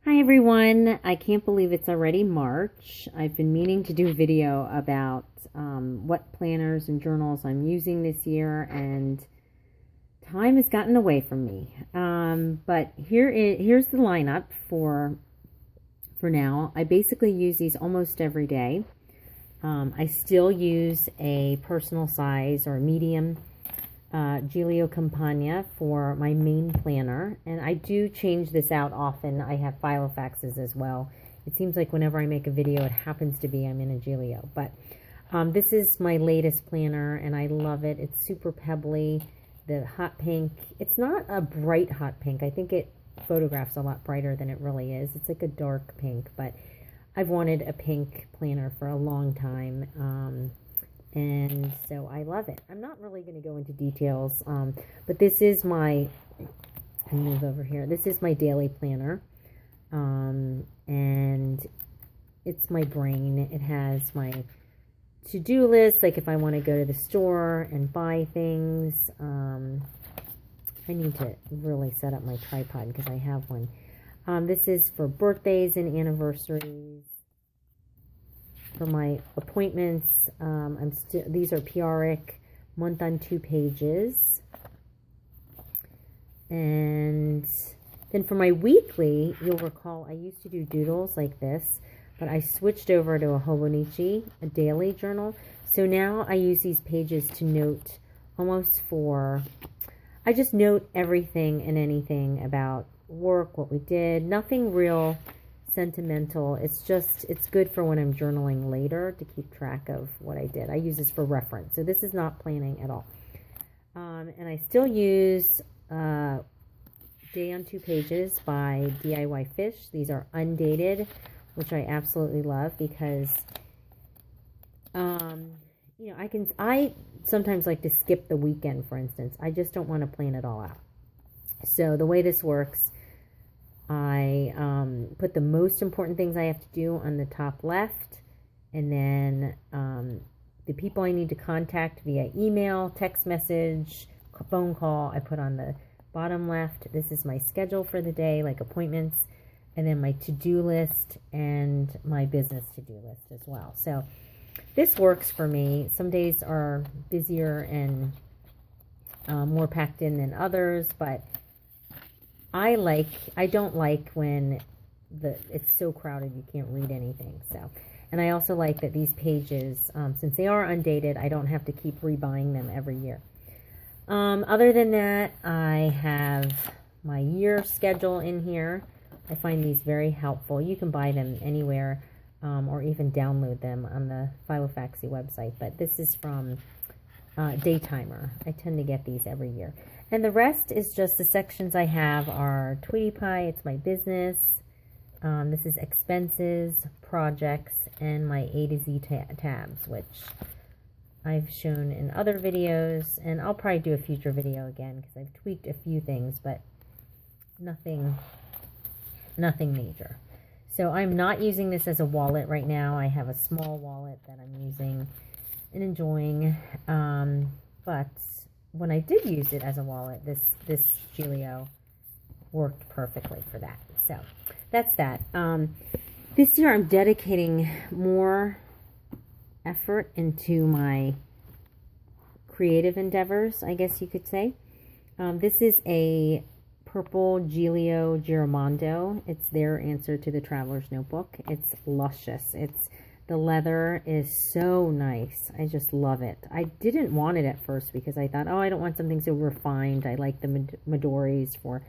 Hi everyone, I can't believe it's already March. I've been meaning to do a video about what planners and journals I'm using this year, and time has gotten away from me. But here's the lineup for now. I basically use these almost every day. I still use a personal size or medium Giglio Campagna for my main planner, and I do change this out often. I have Filofaxes as well. It seems like whenever I make a video, it happens to be I'm in a Giglio, but this is my latest planner, and I love it. It's super pebbly. The hot pink, it's not a bright hot pink. I think it photographs a lot brighter than it really is. It's like a dark pink, but I've wanted a pink planner for a long time. And so I love it. I'm not really going to go into details, but this is my, I'll move over here. This is my daily planner, and it's my brain. It has my to-do list, like if I want to go to the store and buy things. I need to really set up my tripod because I have one. This is for birthdays and anniversaries. For my appointments, these are PRic, month on 2 pages. And then for my weekly, you'll recall I used to do doodles like this, but I switched over to a Hobonichi, a daily journal. So now I use these pages to note I just note everything and anything about work, what we did, nothing real sentimental. It's good for when I'm journaling later to keep track of what I did. I use this for reference, so this is not planning at all. And I still use Day on 2 Pages by DIY Fish. These are undated, which I absolutely love because I sometimes like to skip the weekend, for instance. I just don't want to plan it all out. So the way this works, I put the most important things I have to do on the top left, and then the people I need to contact via email, text message, phone call, I put on the bottom left. This is my schedule for the day, like appointments, and then my to-do list and my business to-do list as well. So this works for me. Some days are busier and more packed in than others, but I don't like when it's so crowded you can't read anything. So, and I also like that these pages, since they are undated, I don't have to keep rebuying them every year. Other than that, I have my year schedule in here. I find these very helpful. You can buy them anywhere, or even download them on the Filofaxy website. But this is from Daytimer. I tend to get these every year. And the rest is just the sections I have are Tweety Pie, it's my business. This is expenses, projects, and my A to Z tabs, which I've shown in other videos. And I'll probably do a future video again because I've tweaked a few things, but nothing major. So I'm not using this as a wallet right now. I have a small wallet that I'm using and enjoying, but when I did use it as a wallet, this Giglio worked perfectly for that. So that's that. This year I'm dedicating more effort into my creative endeavors, I guess you could say. This is a purple Giglio Giramondo. It's their answer to the Traveler's Notebook. It's luscious. The leather is so nice. I just love it. I didn't want it at first because I thought, oh, I don't want something so refined. I like the Midoris for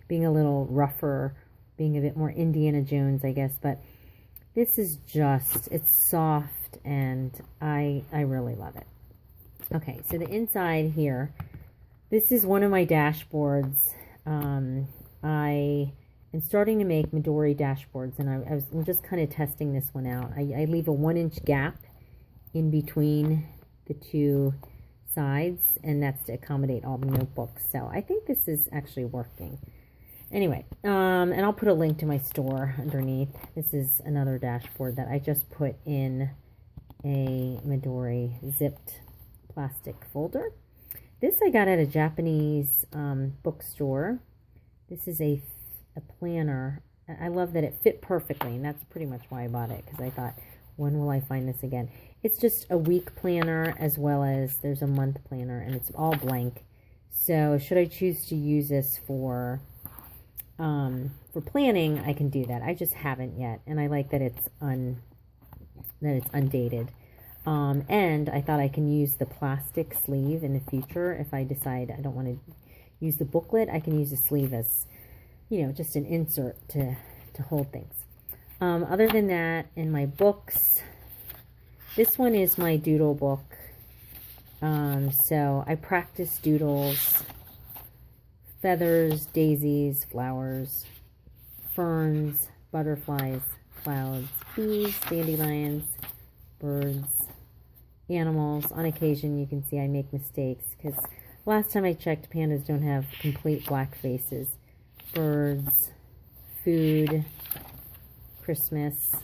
being a little rougher, being a bit more Indiana Jones, I guess. But this is it's soft, and I really love it. Okay, so the inside here, this is one of my dashboards. I'm starting to make Midori dashboards, and I'm just kind of testing this one out. I leave a 1-inch gap in between the two sides, and that's to accommodate all the notebooks. So I think this is actually working. Anyway, and I'll put a link to my store underneath. This is another dashboard that I just put in a Midori zipped plastic folder. This I got at a Japanese bookstore. This is a planner I love that it fit perfectly, and that's pretty much why I bought it, because I thought, when will I find this again? It's just a week planner, as well as there's a month planner, and it's all blank. So should I choose to use this for planning, I can do that. I just haven't yet, and I like that it's undated. And I thought I can use the plastic sleeve in the future if I decide I don't want to use the booklet. I can use the sleeve as, you know, just an insert to hold things. Other than that, in my books, this one is my doodle book. So I practice doodles, feathers, daisies, flowers, ferns, butterflies, clouds, bees, dandelions, birds, animals. On occasion, you can see I make mistakes, because last time I checked, pandas don't have complete black faces. Birds, food, Christmas.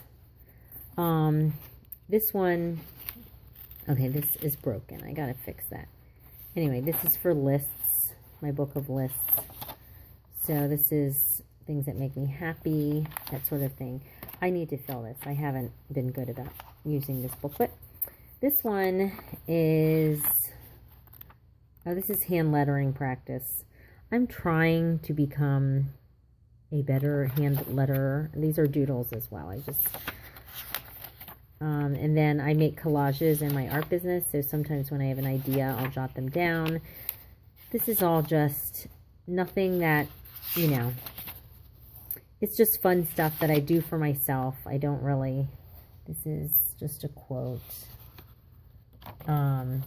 This one, okay, this is broken. I gotta fix that. Anyway, this is for lists, my book of lists. So this is things that make me happy, that sort of thing. I need to fill this. I haven't been good about using this booklet. This one is, this is hand lettering practice. I'm trying to become a better hand letterer. These are doodles as well. And then I make collages in my art business. So sometimes when I have an idea, I'll jot them down. This is all just nothing that, you know, it's just fun stuff that I do for myself. I don't really, this is just a quote. You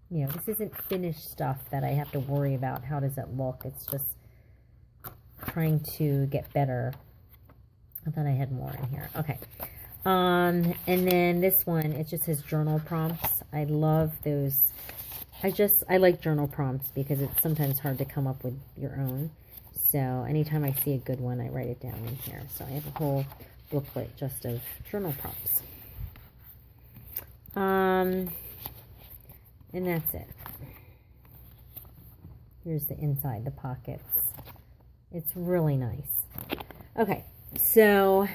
know, this isn't finished stuff that I have to worry about. How does it look? It's just trying to get better. I thought I had more in here. Okay. And then this one, it just says journal prompts. I love those. I like journal prompts because it's sometimes hard to come up with your own. So anytime I see a good one, I write it down in here. So I have a whole booklet just of journal prompts. And that's it. Here's the inside, the pockets. It's really nice. Okay, so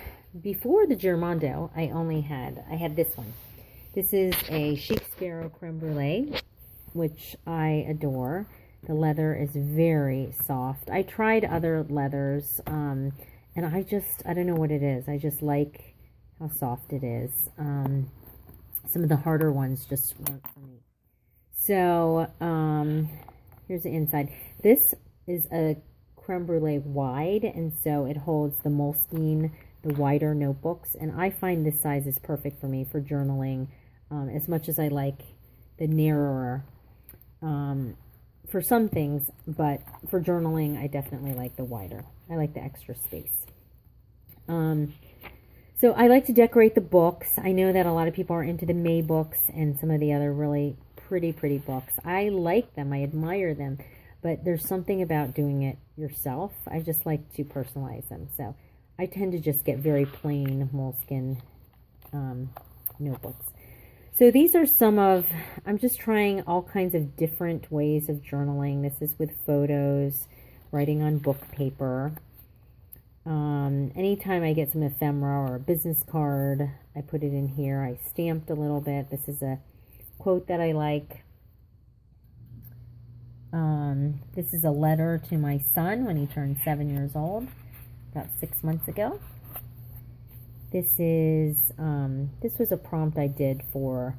before the Germondo, I had this one. This is a Chic Sparrow Creme Brulee, which I adore. The leather is very soft. I tried other leathers, and I don't know what it is. I just like how soft it is. Some of the harder ones just weren't for me. So, here's the inside. This is a creme brulee wide, and so it holds the Moleskine, the wider notebooks, and I find this size is perfect for me for journaling, as much as I like the narrower for some things, but for journaling, I definitely like the wider. I like the extra space. So I like to decorate the books. I know that a lot of people are into the May books and some of the other really pretty books. I like them. I admire them. But there's something about doing it yourself. I just like to personalize them. So I tend to just get very plain Moleskine notebooks. So these are some of, I'm just trying all kinds of different ways of journaling. This is with photos, writing on book paper. Anytime I get some ephemera or a business card, I put it in here. I stamped a little bit. This is a quote that I like. This is a letter to my son when he turned 7 years old, about 6 months ago. This is, this was a prompt I did for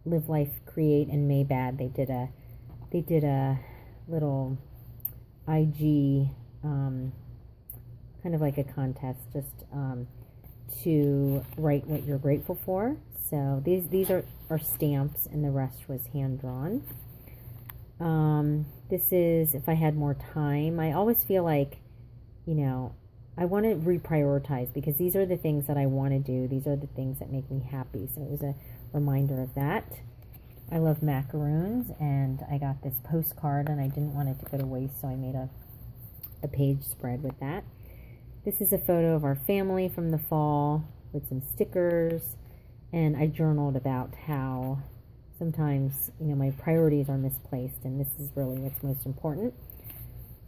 Live Life Create and Maybad. They did a little IG, kind of like a contest, just to write what you're grateful for. So these are stamps, and the rest was hand drawn. This is if I had more time. I always feel like, you know, I want to reprioritize because these are the things that I want to do. These are the things that make me happy. So it was a reminder of that. I love macaroons, and I got this postcard, and I didn't want it to go to waste, so I made a page spread with that. This is a photo of our family from the fall with some stickers, and I journaled about how sometimes, you know, my priorities are misplaced, and this is really what's most important.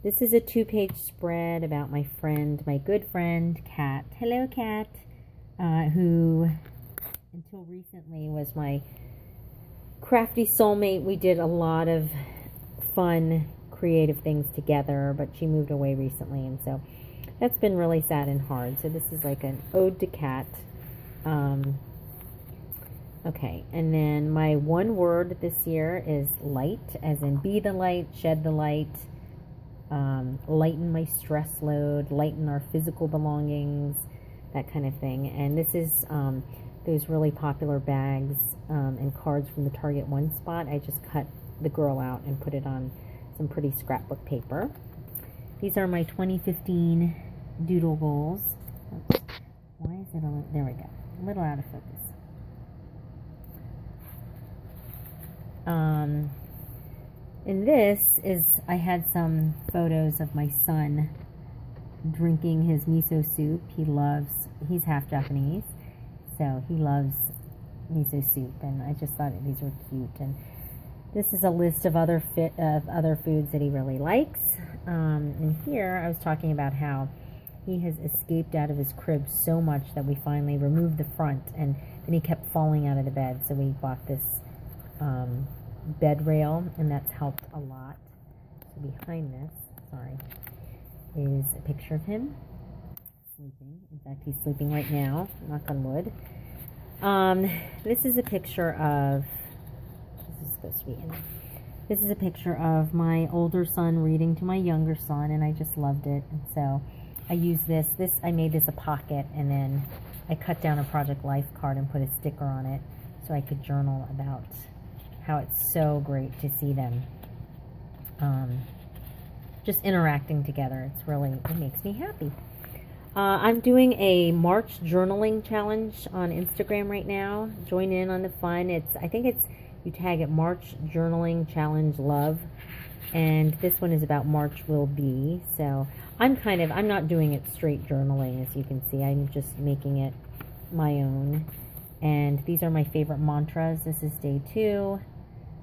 This is a 2-page spread about my friend, my good friend, Kat. Hello, Kat, who until recently was my crafty soulmate. We did a lot of fun, creative things together, but she moved away recently, and so that's been really sad and hard. So this is like an ode to Kat. Okay, and then my one word this year is light, as in be the light, shed the light, lighten my stress load, lighten our physical belongings, that kind of thing. And this is those really popular bags and cards from the Target One Spot. I just cut the girl out and put it on some pretty scrapbook paper. These are my 2015 doodle goals. Oops. Why is it there we go, a little out of focus. And this is, I had some photos of my son drinking his miso soup. He's half Japanese, so he loves miso soup, and I just thought these were cute. And this is a list of other foods that he really likes. And here I was talking about how he has escaped out of his crib so much that we finally removed the front, and then he kept falling out of the bed, so we bought this bed rail, and that's helped a lot. So behind this, is a picture of him sleeping. In fact, he's sleeping right now, knock on wood. This is a picture of, this is supposed to be in. This is a picture of my older son reading to my younger son, and I just loved it. And so I used this, I made this a pocket, and then I cut down a Project Life card and put a sticker on it so I could journal about how it's so great to see them just interacting together. It makes me happy. I'm doing a March journaling challenge on Instagram right now. Join in on the fun. I think you tag it March Journaling Challenge Love, and this one is about March will be. So I'm not doing it straight journaling, as you can see. I'm just making it my own. And these are my favorite mantras. This is day 2.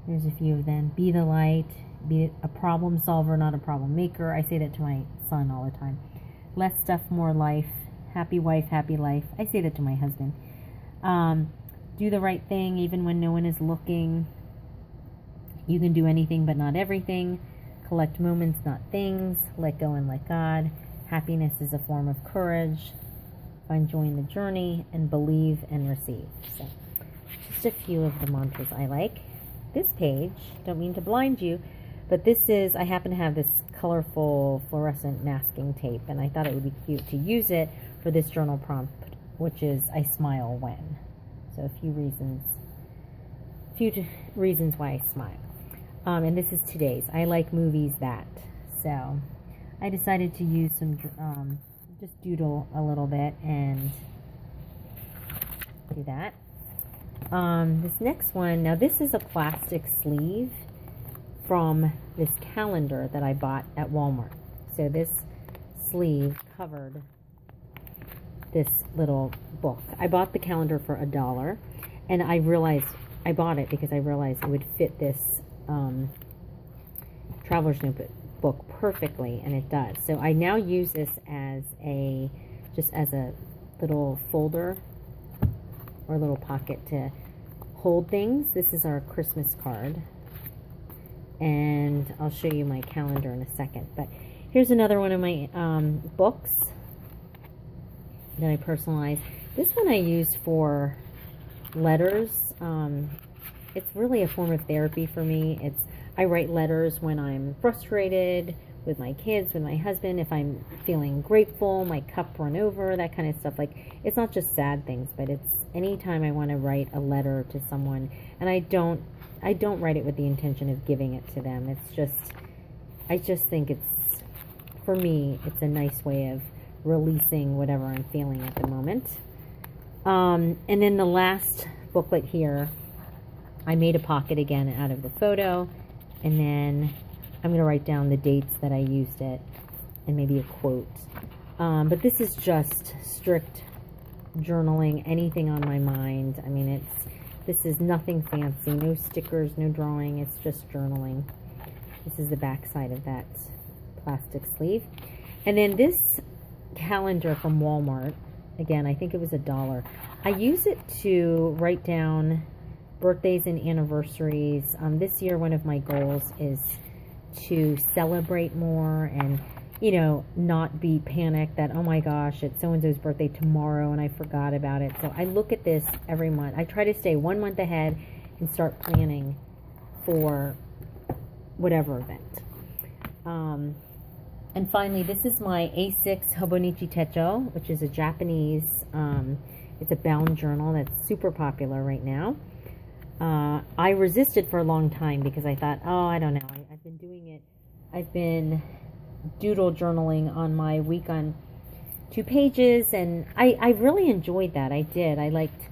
There's a few of them. Be the light. Be a problem solver, not a problem maker. I say that to my son all the time. Less stuff, more life. Happy wife, happy life. I say that to my husband. Do the right thing even when no one is looking. You can do anything but not everything. Collect moments, not things. Let go and let God. Happiness is a form of courage. Find joy in the journey, and believe and receive. So, just a few of the mantras I like. This page, don't mean to blind you, but this is, I happen to have this colorful fluorescent masking tape, and I thought it would be cute to use it for this journal prompt, which is I smile when. So a few reasons why I smile. And this is today's. I like movies that. So I decided to use some, just doodle a little bit and do that. This next one, now this is a plastic sleeve from this calendar that I bought at Walmart. So this sleeve covered this little book. I bought the calendar for $1, and I bought it because I realized it would fit this traveler's notebook perfectly, and it does. So I now use this as just as a little folder or a little pocket to hold things. This is our Christmas card, and I'll show you my calendar in a second. But here's another one of my books that I personalize. This one I use for letters. It's really a form of therapy for me. I write letters when I'm frustrated with my kids, with my husband, if I'm feeling grateful, my cup run over, that kind of stuff. Like, it's not just sad things, but it's anytime I want to write a letter to someone, and I don't write it with the intention of giving it to them. It's just, I just think for me, it's a nice way of releasing whatever I'm feeling at the moment. And then the last booklet here, I made a pocket again out of the photo, and then I'm going to write down the dates that I used it and maybe a quote. But this is just strict journaling, anything on my mind. I mean, this is nothing fancy, no stickers, no drawing. It's just journaling. This is the back side of that plastic sleeve. And then this calendar from Walmart, again, I think it was $1. I use it to write down birthdays and anniversaries. This year, one of my goals is to celebrate more and, you know, not be panicked that, oh my gosh, it's so-and-so's birthday tomorrow and I forgot about it. So I look at this every month. I try to stay 1 month ahead and start planning for whatever event. And finally, this is my A6 Hobonichi Techo, which is a Japanese, it's a bound journal that's super popular right now. I resisted for a long time because I thought, oh, I don't know. I've been doing it. I've been doodle journaling on my week on 2 pages, and I really enjoyed that. I did. I liked,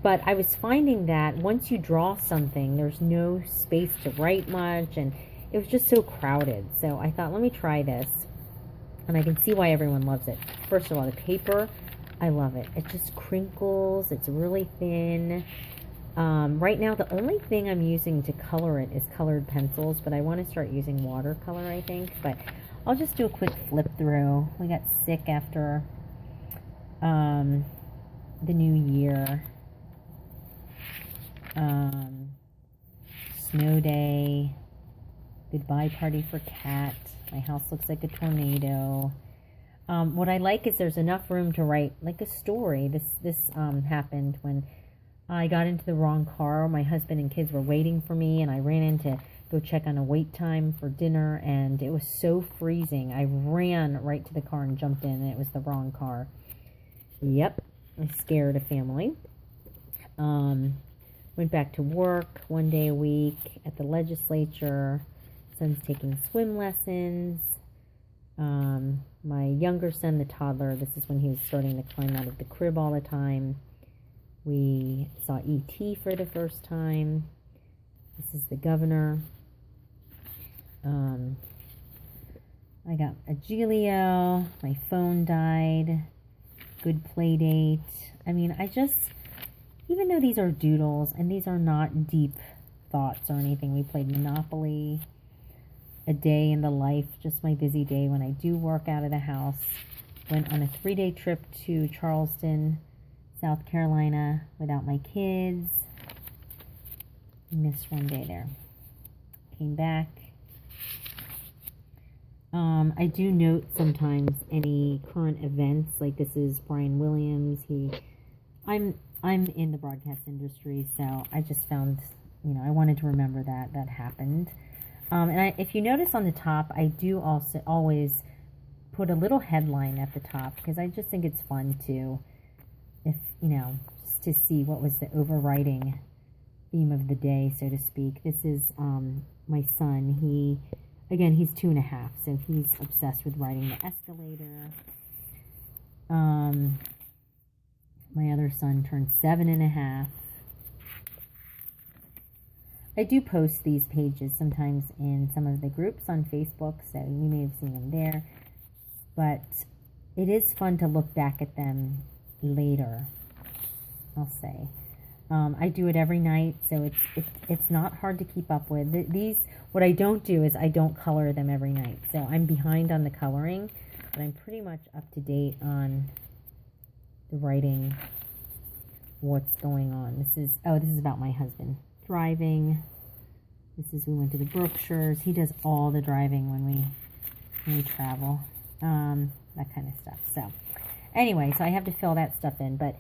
but I was finding that once you draw something, there's no space to write much, and it was just so crowded. So I thought, let me try this, and I can see why everyone loves it. First of all, the paper, I love it. It just crinkles. It's really thin. Right now, the only thing I'm using to color it is colored pencils, but I want to start using watercolor, I think. But I'll just do a quick flip through. We got sick after the new year. Snow day. Goodbye party for cat. My house looks like a tornado. What I like is there's enough room to write like a story. This happened when I got into the wrong car. My husband and kids were waiting for me, and I ran in to go check on a wait time for dinner, and it was so freezing. I ran right to the car and jumped in, and it was the wrong car. Yep, I scared a family. Went back to work 1 day a week at the legislature. Son's taking swim lessons. My younger son, the toddler, this is when he was starting to climb out of the crib all the time. We saw E.T. for the first time. This is the governor. I got a Giglio. My phone died. Good play date. I mean, even though these are doodles and these are not deep thoughts or anything, we played Monopoly. A day in the life, just my busy day when I do work out of the house. Went on a 3-day trip to Charleston, South Carolina without my kids. Missed 1 day there. Came back. I do note sometimes any current events, like this is Brian Williams. I'm in the broadcast industry, so I just found, you know, I wanted to remember that happened. And if you notice on the top, I do also always put a little headline at the top because I just think it's fun to, just to see what was the overriding theme of the day, so to speak. This is my son. He's 2.5, so he's obsessed with riding the escalator. My other son turned 7.5. I do post these pages sometimes in some of the groups on Facebook, so you may have seen them there. But it is fun to look back at them later, I'll say. I do it every night, so it's not hard to keep up with. What I don't do is I don't color them every night. So I'm behind on the coloring, but I'm pretty much up to date on the writing, what's going on. This is about my husband. Driving. We went to the Berkshires. He does all the driving when we travel. That kind of stuff. So anyway, so I have to fill that stuff in. But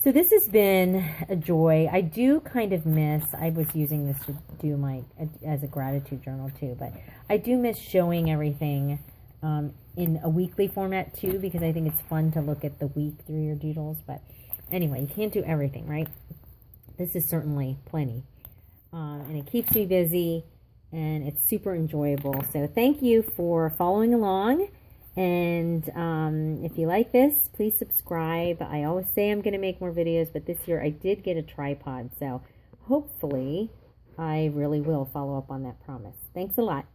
so this has been a joy. I do kind of miss, I was using this to do as a gratitude journal too, but I do miss showing everything in a weekly format too, because I think it's fun to look at the week through your doodles. But anyway, you can't do everything, right? This is certainly plenty. And it keeps me busy, and it's super enjoyable. So thank you for following along. And if you like this, please subscribe. I always say I'm going to make more videos, but this year I did get a tripod. So hopefully I really will follow up on that promise. Thanks a lot.